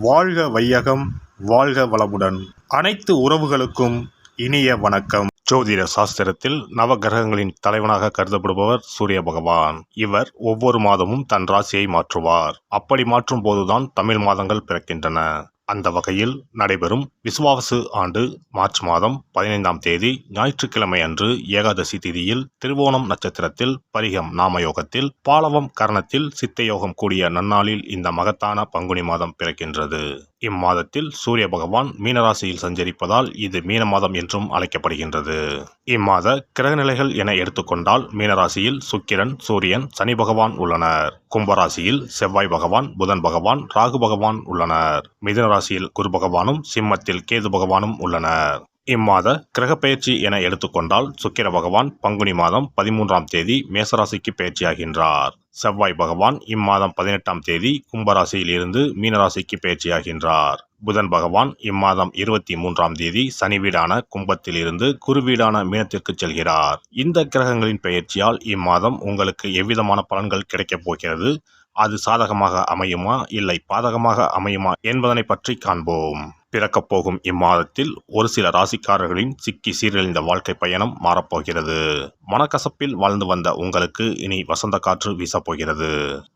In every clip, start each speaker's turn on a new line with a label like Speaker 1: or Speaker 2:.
Speaker 1: வாழ்க வையகம், வாழ்க வளமுடன். அனைத்து உறவுகளுக்கும் இனிய வணக்கம். ஜோதிட சாஸ்திரத்தில் நவகிரகங்களின் தலைவனாக கருதப்படுபவர் சூரிய பகவான். இவர் ஒவ்வொரு மாதமும் தன் ராசியை மாற்றுவார். அப்படி மாற்றும் போதுதான் தமிழ் மாதங்கள் பிறக்கின்றன. அந்த வகையில் நடைபெறும் விசுவாவசு ஆண்டு மார்ச் மாதம் 15ஆம் தேதி ஞாயிற்றுக்கிழமை அன்று ஏகாதசி திதியில் திருவோணம் நட்சத்திரத்தில் பரிகம் நாமயோகத்தில் பாலவம் கரணத்தில் சித்தயோகம் கூடிய நன்னாளில் இந்த மகத்தான பங்குனி மாதம் பிறக்கின்றது. இம்மாதத்தில் சூரிய பகவான் மீனராசியில் சஞ்சரிப்பதால் இது மீன மாதம் என்றும் அழைக்கப்படுகின்றது. இம்மாத கிரகநிலைகள் என எடுத்துக்கொண்டால் மீனராசியில் சுக்கிரன், சூரியன், சனி பகவான் உள்ளனர். கும்பராசியில் செவ்வாய் பகவான், புதன் பகவான், ராகு பகவான் உள்ளனர். மிதுன ராசியில் குரு பகவானும், சிம்மத்தில் கேது பகவானும் உள்ளனர். இம்மாத கிரகப்பெயர்ச்சி என எடுத்துக்கொண்டால் சுக்கிர பகவான் பங்குனி மாதம் 13ஆம் தேதி மேசராசிக்கு பயிற்சியாகின்றார். செவ்வாய் பகவான் இம்மாதம் 18ஆம் தேதி கும்பராசியில் இருந்து மீனராசிக்கு பயிற்சியாகின்றார். புதன் பகவான் இம்மாதம் 23ஆம் தேதி சனி வீடான கும்பத்தில் இருந்து குரு வீடான மீனத்திற்கு செல்கிறார். இந்த கிரகங்களின் பெயர்ச்சியால் இம்மாதம் உங்களுக்கு எவ்விதமான பலன்கள் கிடைக்கப் போகிறது, அது சாதகமாக அமையுமா இல்லை பாதகமாக அமையுமா என்பதனை பற்றி காண்போம். பிறக்கப் போகும் இம்மாதத்தில் ஒரு சில ராசிக்காரர்களின் சிக்கி சீரழிந்த வாழ்க்கை பயணம் மாறப்போகிறது. மனக்கசப்பில் வாழ்ந்து வந்த உங்களுக்கு இனி வசந்த காற்று வீசப்போகிறது.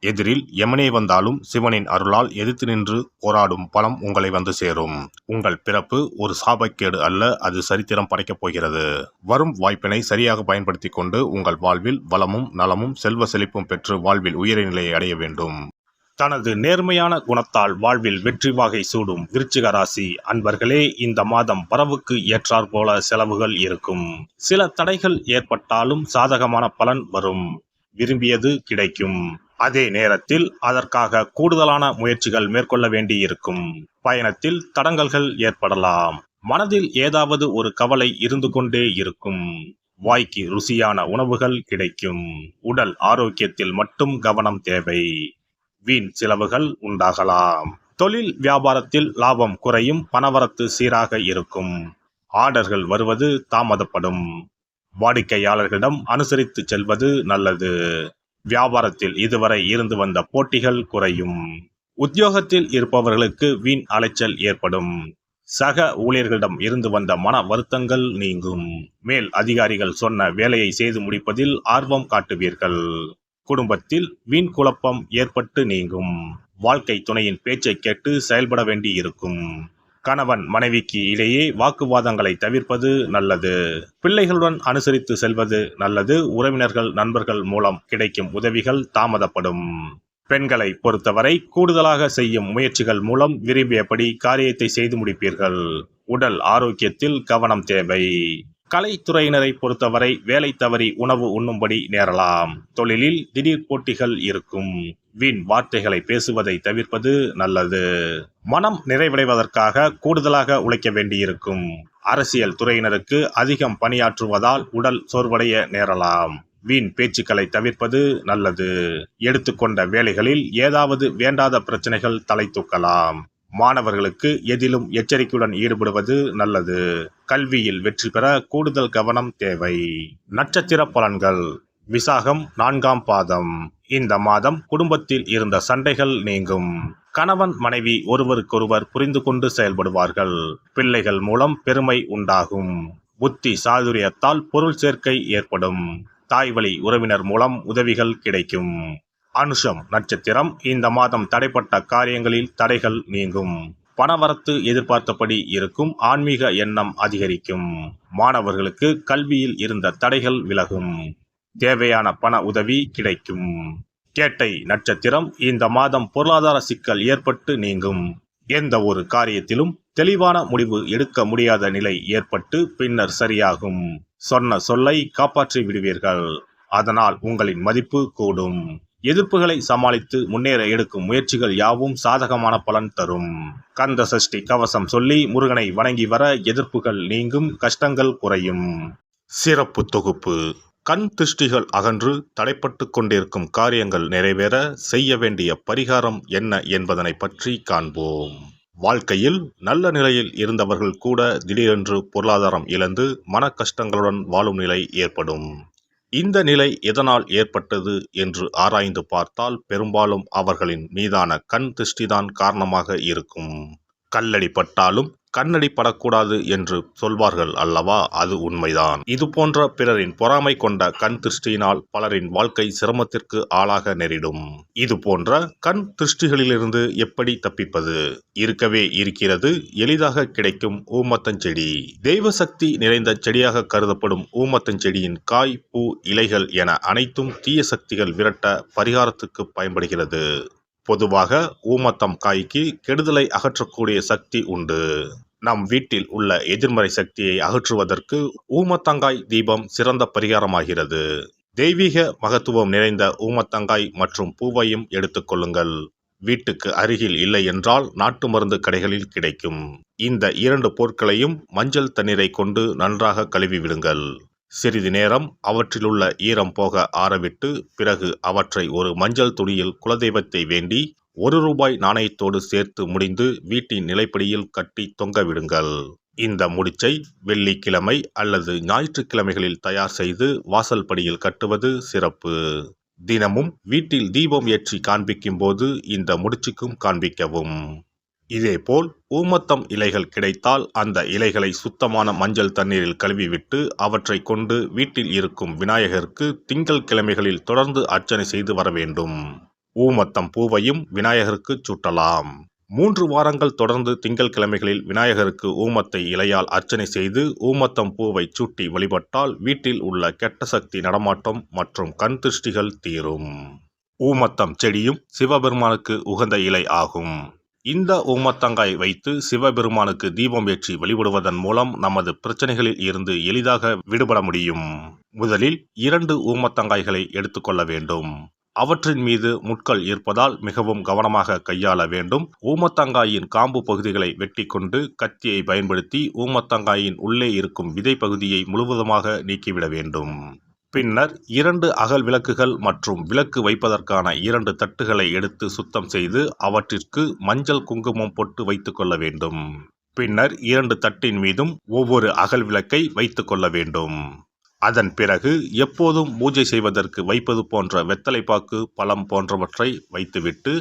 Speaker 1: எதிரில் எமனே வந்தாலும் சிவனின் அருளால் எதிர்த்து நின்று போராடும் பலம் உங்களை வந்து சேரும். உங்கள் பிறப்பு ஒரு சாபக்கேடு அல்ல, அது சரித்திரம் படைக்கப் போகிறது. வரும் வாய்ப்பினை சரியாக பயன்படுத்தி கொண்டு உங்கள் வாழ்வில் வளமும் நலமும் செல்வ செழிப்பும் பெற்று வாழ்வில் உயரிய நிலையை அடைய வேண்டும். தனது நேர்மையான குணத்தால் வாழ்வில் வெற்றி வாகை சூடும் விருச்சிக ராசி அன்பர்களே, இந்த மாதம் வரவுக்கு ஏற்றாற் போல செலவுகள் இருக்கும். சில தடைகள் ஏற்பட்டாலும் சாதகமான பலன் வரும். விரும்பியது கிடைக்கும். அதே நேரத்தில் அதற்காக கூடுதலான முயற்சிகள் மேற்கொள்ள வேண்டியிருக்கும். பயணத்தில் தடங்கல்கள் ஏற்படலாம். மனதில் ஏதாவது ஒரு கவலை இருந்து கொண்டே இருக்கும். வாய்க்கு ருசியான உணவுகள் கிடைக்கும். உடல் ஆரோக்கியத்தில் மட்டும் கவனம் தேவை. வீண் செலவுகள் உண்டாகலாம். தொழில் வியாபாரத்தில் லாபம் குறையும். பணவரத்து சீராக இருக்கும். ஆர்டர்கள் வருவது தாமதப்படும். வாடிக்கையாளர்களிடம் அனுசரித்து செல்வது நல்லது. வியாபாரத்தில் இதுவரை இருந்து வந்த போட்டிகள் குறையும். உத்தியோகத்தில் இருப்பவர்களுக்கு வீண் அலைச்சல் ஏற்படும். சக ஊழியர்களிடம் இருந்து வந்த மன வருத்தங்கள் நீங்கும். மேல் அதிகாரிகள் சொன்ன வேலையை செய்து முடிப்பதில் ஆர்வம் காட்டுவீர்கள். குடும்பத்தில் வீண் குழப்பம் ஏற்பட்டு நீங்கும். வாழ்க்கை துணையின் பேச்சை கேட்டு செயல்பட வேண்டி இருக்கும். கணவன் மனைவிக்கு இடையே வாக்குவாதங்களை தவிர்ப்பது நல்லது. பிள்ளைகளுடன் அனுசரித்து செல்வது நல்லது. உறவினர்கள் நண்பர்கள் மூலம் கிடைக்கும் உதவிகள் தாமதப்படும். பெண்களை பொறுத்தவரை கூடுதலாக செய்யும் முயற்சிகள் மூலம் விரும்பியபடி காரியத்தை செய்து முடிப்பீர்கள். உடல் ஆரோக்கியத்தில் கவனம் தேவை. கலைத்துறையினரை பொறுத்தவரை வேலை தவறி உணவு உண்ணும்படி நேரலாம். தொழிலில் திடீர் போட்டிகள் இருக்கும். வீண் வார்த்தைகளை பேசுவதை தவிர்ப்பது நல்லது. மனம் நிறைவடைவதற்காக கூடுதலாக உழைக்க வேண்டியிருக்கும். அரசியல் துறையினருக்கு அதிகம் பணியாற்றுவதால் உடல் சோர்வடைய நேரலாம். வீண் பேச்சுக்களை தவிர்ப்பது நல்லது. எடுத்துக்கொண்ட வேலைகளில் ஏதாவது வேண்டாத பிரச்சனைகள் தலை தூக்கலாம். மாணவர்களுக்கு எதிலும் எச்சரிக்கையுடன் ஈடுபடுவது நல்லது. கல்வியில் வெற்றி பெற கூடுதல் கவனம் தேவை. நட்சத்திர பலன்கள். விசாகம் 4ஆம் பாதம். இந்த மாதம் குடும்பத்தில் இருந்த சண்டைகள் நீங்கும். கணவன் மனைவி ஒருவருக்கொருவர் புரிந்து கொண்டு செயல்படுவார்கள். பிள்ளைகள் மூலம் பெருமை உண்டாகும். புத்தி சாதுரியத்தால் பொருள் சேர்க்கை ஏற்படும். தாய்வழி உறவினர் மூலம் உதவிகள் கிடைக்கும். அனுஷம் நட்சத்திரம். இந்த மாதம் தடைப்பட்ட காரியங்களில் தடைகள் நீங்கும். பணவரத்து எதிர்பார்த்தபடி இருக்கும். ஆன்மீக எண்ணம் அதிகரிக்கும். மாணவர்களுக்கு கல்வியில் இருந்த தடைகள் விலகும். தேவையான பண உதவி கிடைக்கும். கேட்டை நட்சத்திரம். இந்த மாதம் பொருளாதார சிக்கல் ஏற்பட்டு நீங்கும். எந்த ஒரு காரியத்திலும் தெளிவான முடிவு எடுக்க முடியாத நிலை ஏற்பட்டு பின்னர் சரியாகும். சொன்ன சொல்லை காப்பாற்றி விடுவீர்கள். அதனால் உங்களின் மதிப்பு கூடும். எதிர்ப்புகளை சமாளித்து முன்னேற எடுக்கும் முயற்சிகள் யாவும் சாதகமான பலன் தரும். கந்த சஷ்டி கவசம் சொல்லி முருகனை வணங்கி வர எதிர்ப்புகள் நீங்கும். கஷ்டங்கள் குறையும். சிறப்பு தொகுப்பு. கண் திருஷ்டிகள் அகன்று தடைப்பட்டு கொண்டிருக்கும் காரியங்கள் நிறைவேற செய்ய வேண்டிய பரிகாரம் என்ன என்பதனை பற்றி காண்போம். வாழ்க்கையில் நல்ல நிலையில் இருந்தவர்கள் கூட திடீரென்று பொருளாதாரம் இழந்து மன கஷ்டங்களுடன் வாழும் நிலை ஏற்படும். இந்த நிலை எதனால் ஏற்பட்டது என்று ஆராய்ந்து பார்த்தால் பெரும்பாலும் அவர்களின் மீதான கண் திருஷ்டிதான் காரணமாக இருக்கும். கல்லடி பட்டாலும் கண்ணடி படக்கூடாது என்று சொல்வார்கள் அல்லவா, அது உண்மைதான். இது போன்ற பிறரின் பொறாமை கொண்ட கண் திருஷ்டியினால் பலரின் வாழ்க்கை சிரமத்திற்கு ஆளாக நேரிடும். இது போன்ற கண் திருஷ்டிகளிலிருந்து எப்படி தப்பிப்பது? இருக்கவே இருக்கிறது எளிதாக கிடைக்கும் ஊமத்தஞ்செடி. தெய்வ சக்தி நிறைந்த செடியாக கருதப்படும் ஊமத்தஞ்செடியின் காய், பூ, இலைகள் என அனைத்தும் தீய சக்திகள் விரட்ட பரிகாரத்துக்கு பயன்படுகிறது. பொதுவாக ஊமத்தம் காய்க்கு கெடுதலை அகற்றக்கூடிய சக்தி உண்டு. நம் வீட்டில் உள்ள எதிர்மறை சக்தியை அகற்றுவதற்கு ஊமத்தங்காய் தீபம் சிறந்த பரிகாரமாகிறது. தெய்வீக மகத்துவம் நிறைந்த ஊமத்தங்காய் மற்றும் பூவையும் எடுத்துக்கொள்ளுங்கள். வீட்டுக்கு அருகில் இல்லை என்றால் நாட்டு மருந்து கடைகளில் கிடைக்கும். இந்த 2 பொருட்களையும் மஞ்சள் தண்ணீரை கொண்டு நன்றாக கழுவி விடுங்கள். சிறிது நேரம் அவற்றிலுள்ள ஈரம் போக ஆறவிட்டு பிறகு அவற்றை ஒரு மஞ்சள் துணியில் குலதெய்வத்தை வேண்டி ₹1 நாணயத்தோடு சேர்த்து முடிந்து வீட்டின் நிலைப்படியில் கட்டி தொங்க விடுங்கள். இந்த முடிச்சை வெள்ளிக்கிழமை அல்லது ஞாயிற்றுக்கிழமைகளில் தயார் செய்து வாசல் படியில் கட்டுவது சிறப்பு. தினமும் வீட்டில் தீபம் ஏற்றி காண்பிக்கும் போது இந்த முடிச்சுக்கும் காண்பிக்கவும். இதேபோல் ஊமத்தம் இலைகள் கிடைத்தால் அந்த இலைகளை சுத்தமான மஞ்சள் தண்ணீரில் கழுவிவிட்டு அவற்றை கொண்டு வீட்டில் இருக்கும் விநாயகருக்கு திங்கள் கிழமைகளில் தொடர்ந்து அர்ச்சனை செய்து வர வேண்டும். ஊமத்தம் பூவையும் விநாயகருக்கு சூட்டலாம். 3 வாரங்கள் தொடர்ந்து திங்கள் கிழமைகளில் விநாயகருக்கு ஊமத்தை இலையால் அர்ச்சனை செய்து ஊமத்தம் பூவை சூட்டி வழிபட்டால் வீட்டில் உள்ள கெட்ட சக்தி நடமாட்டம் மற்றும் கண் திருஷ்டிகள் தீரும். ஊமத்தம் செடியும் சிவபெருமானுக்கு உகந்த இலை ஆகும். இந்த ஊமத்தங்காய் வைத்து சிவபெருமானுக்கு தீபம் ஏற்றி வழிபடுவதன் மூலம் நமது பிரச்சனைகளில் இருந்து எளிதாக விடுபட முடியும். முதலில் 2 ஊமத்தங்காய்களை எடுத்துக்கொள்ள வேண்டும். அவற்றின் மீது முட்கள் இருப்பதால் மிகவும் கவனமாக கையாள வேண்டும். ஊமத்தங்காயின் காம்பு பகுதிகளை வெட்டி கொண்டு கத்தியை பயன்படுத்தி ஊமத்தங்காயின் உள்ளே இருக்கும் விதை பகுதியை முழுவதுமாக நீக்கிவிட வேண்டும். பின்னர் 2 அகல் விளக்குகள் மற்றும் விளக்கு வைப்பதற்கான 2 தட்டுகளை எடுத்து சுத்தம் செய்து அவற்றிற்கு மஞ்சள் குங்குமம் போட்டு வைத்துக் கொள்ள வேண்டும். பின்னர் 2 தட்டின் மீதும் ஒவ்வொரு அகல் விளக்கை வைத்துக் கொள்ள வேண்டும். அதன் பிறகு எப்போதும் பூஜை செய்வதற்கு வைப்பது போன்ற வெத்தலைப்பாக்கு, பழம் போன்றவற்றை வைத்துவிட்டு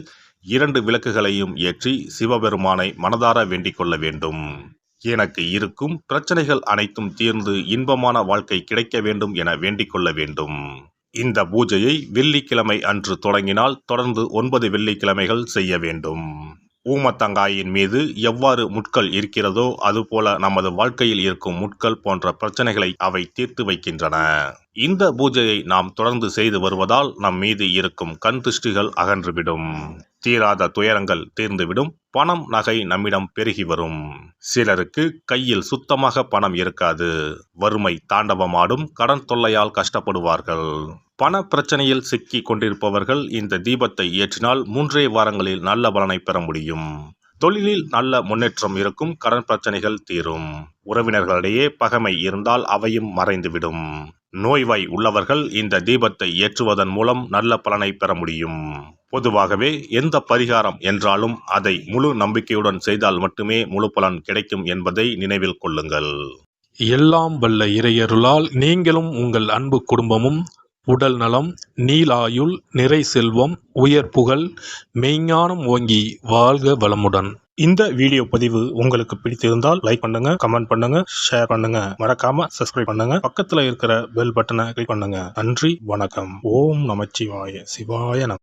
Speaker 1: 2 விளக்குகளையும் ஏற்றி சிவபெருமானை மனதார வேண்டிக் கொள்ள வேண்டும். எனக்கு இருக்கும் பிரச்சனைகள் அனைத்தும் தீர்ந்து இன்பமான வாழ்க்கை கிடைக்க வேண்டும் என வேண்டிக் கொள்ள வேண்டும். இந்த பூஜையை வெள்ளிக்கிழமை அன்று தொடங்கினால் தொடர்ந்து 9 வெள்ளிக்கிழமைகள் செய்ய வேண்டும். ஊமத்தங்காயின் மீது எவ்வாறு முட்கள் இருக்கிறதோ அதுபோல நமது வாழ்க்கையில் இருக்கும் முட்கள் போன்ற பிரச்சனைகளை அவை தீர்த்து வைக்கின்றன. இந்த பூஜையை நாம் தொடர்ந்து செய்து வருவதால் நம் மீது இருக்கும் கண் திருஷ்டிகள் அகன்றுவிடும். தீராத துயரங்கள் தீர்ந்துவிடும். பணம், நகை நம்மிடம் பெருகி வரும். சிலருக்கு கையில் சுத்தமாக பணம் இருக்காது. வறுமை தாண்டவமாடும். கடன் தொல்லையால் கஷ்டப்படுவார்கள். பண பிரச்சனையில் சிக்கி கொண்டிருப்பவர்கள் இந்த தீபத்தை ஏற்றினால் 3 வாரங்களில் நல்ல பலனை பெற முடியும். தொழிலில் நல்ல முன்னேற்றம் இருக்கும். கடன் பிரச்சனைகள் தீரும். உறவினர்களிடையே பகைமை இருந்தால் அவையும் மறைந்துவிடும். நோய்வாய் உள்ளவர்கள் இந்த தீபத்தை ஏற்றுவதன் மூலம் நல்ல பலனை பெற முடியும். பொதுவாகவே எந்த பரிகாரம் என்றாலும் அதை முழு நம்பிக்கையுடன் செய்தால் மட்டுமே முழு பலன் கிடைக்கும் என்பதை நினைவில் கொள்ளுங்கள்.
Speaker 2: எல்லாம் வல்ல இறையருளால் நீங்களும் உங்கள் அன்பு குடும்பமும் உடல் நலம், நீலாயுள், நிறை செல்வம், உயர் புகழ், மெய்ஞானம் ஓங்கி வாழ்க வளமுடன்.
Speaker 1: இந்த வீடியோ பதிவு உங்களுக்கு பிடித்திருந்தால் லைக் பண்ணுங்க, கமெண்ட் பண்ணுங்க, ஷேர் பண்ணுங்க, மறக்காம சப்ஸ்கிரைப் பண்ணுங்க, பக்கத்துல இருக்கிற பெல் பட்டனை கிளிக் பண்ணுங்க. நன்றி, வணக்கம். ஓம் நமச்சிவாய. சிவாய நம.